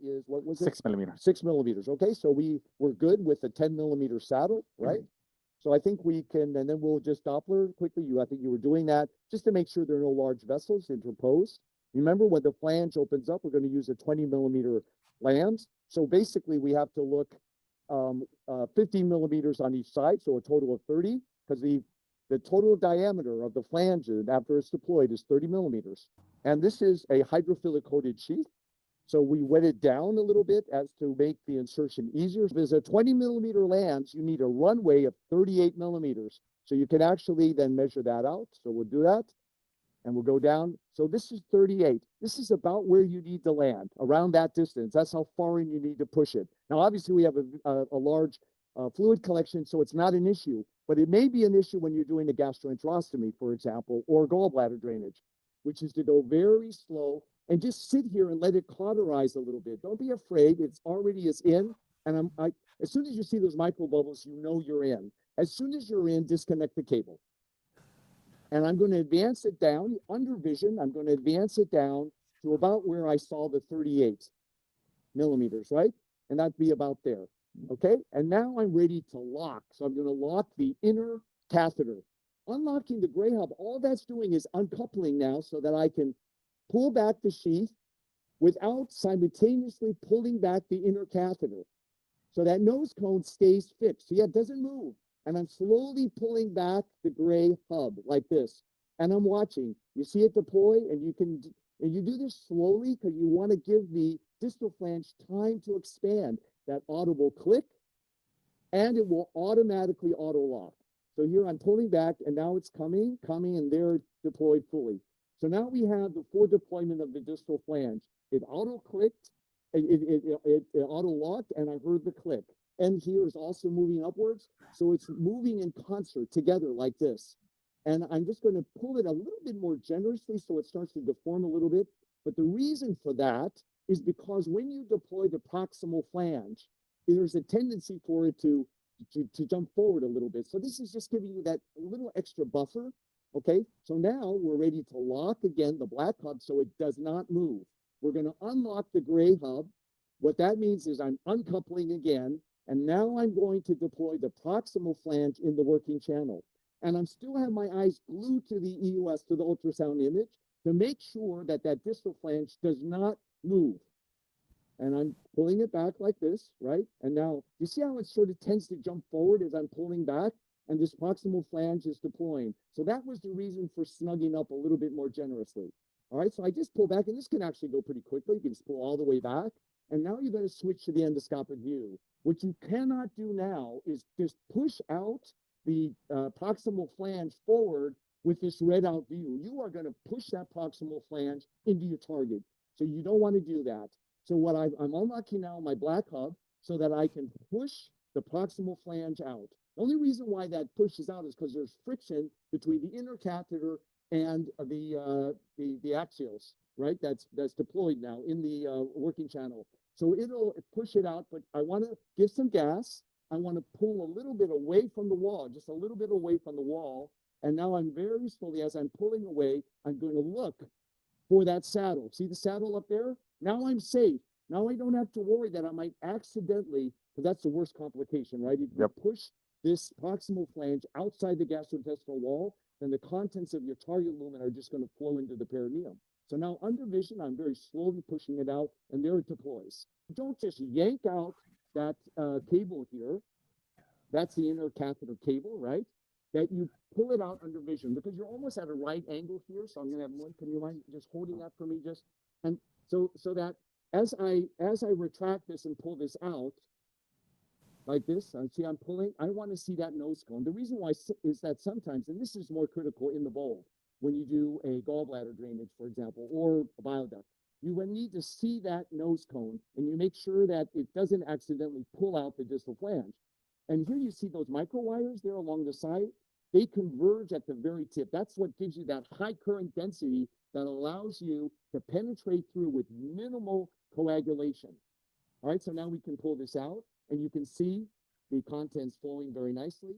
is, what was it? 6 millimeters. 6 millimeters. Okay, so we're good with the 10 millimeter saddle, right? So I think we can, and then we'll just Doppler quickly. I think you were doing that just to make sure there are no large vessels interposed. Remember, when the flange opens up, we're going to use a 20 millimeter lens. So basically, we have to look 15 millimeters on each side, so a total of 30, because the total diameter of the flange after it's deployed is 30 millimeters. And this is a hydrophilic coated sheath. So we wet it down a little bit as to make the insertion easier. If there's a 20 millimeter lens, you need a runway of 38 millimeters. So you can actually then measure that out. So we'll do that. And we'll go down. So this is 38. This is about where you need to land, around that distance. That's how far in you need to push it. Now, obviously, we have a large fluid collection, so it's not an issue. But it may be an issue when you're doing a gastroenterostomy, for example, or gallbladder drainage, which is to go very slow and just sit here and let it cauterize a little bit. Don't be afraid. It's already is in. And as soon as you see those micro bubbles, you know you're in. As soon as you're in, disconnect the cable. And I'm going to advance it down under vision. I'm going to advance it down to about where I saw the 38 millimeters, right? And that'd be about there. Okay. And now I'm ready to lock. So I'm going to lock the inner catheter. Unlocking the gray hub, all that's doing is uncoupling now so that I can pull back the sheath without simultaneously pulling back the inner catheter. So that nose cone stays fixed. See, it doesn't move. And I'm slowly pulling back the gray hub like this. And I'm watching. You see it deploy, and you do this slowly because you want to give the distal flange time to expand. That audible click, and it will automatically auto lock. So here I'm pulling back, and now it's coming, and they're deployed fully. So now we have the full deployment of the distal flange. It auto clicked, it auto locked, and I heard the click. And here is also moving upwards. So it's moving in concert together like this. And I'm just going to pull it a little bit more generously so it starts to deform a little bit. But the reason for that is because when you deploy the proximal flange, there's a tendency for it to jump forward a little bit. So this is just giving you that little extra buffer. Okay, so now we're ready to lock again the black hub so it does not move. We're going to unlock the gray hub. What that means is I'm uncoupling again. And now I'm going to deploy the proximal flange in the working channel. And I'm still have my eyes glued to the EUS, to the ultrasound image, to make sure that that distal flange does not move. And I'm pulling it back like this, right? And now, you see how it sort of tends to jump forward as I'm pulling back? And this proximal flange is deploying. So that was the reason for snugging up a little bit more generously. All right, so I just pull back, and this can actually go pretty quickly. You can just pull all the way back. And now you're going to switch to the endoscopic view. What you cannot do now is just push out the proximal flange forward with this red out view. You are going to push that proximal flange into your target. So you don't want to do that. So what I'm unlocking now my black hub so that I can push the proximal flange out. The only reason why that pushes out is because there's friction between the inner catheter and the axials, right? That's deployed now in the working channel. So it'll push it out, but I want to give some gas. I want to pull a little bit away from the wall, just a little bit away from the wall. And now I'm very slowly, as I'm pulling away, I'm going to look for that saddle. See the saddle up there? Now I'm safe. Now I don't have to worry that I might accidentally, because that's the worst complication, right? If you push this proximal flange outside the gastrointestinal wall, then the contents of your target lumen are just going to flow into the perineum. So now under vision, I'm very slowly pushing it out, and there it deploys. Don't just yank out that cable here. That's the inner catheter cable, right? That you pull it out under vision because you're almost at a right angle here. So I'm going to have one. Can you mind just holding that for me? Just and so that as I retract this and pull this out like this, see I'm pulling. I want to see that nose cone. The reason why is that sometimes, and this is more critical in the bowl, when you do a gallbladder drainage, for example, or a bile duct, you will need to see that nose cone, and you make sure that it doesn't accidentally pull out the distal flange. And here you see those micro wires there along the side. They converge at the very tip. That's what gives you that high current density that allows you to penetrate through with minimal coagulation. All right, so now we can pull this out, and you can see the contents flowing very nicely.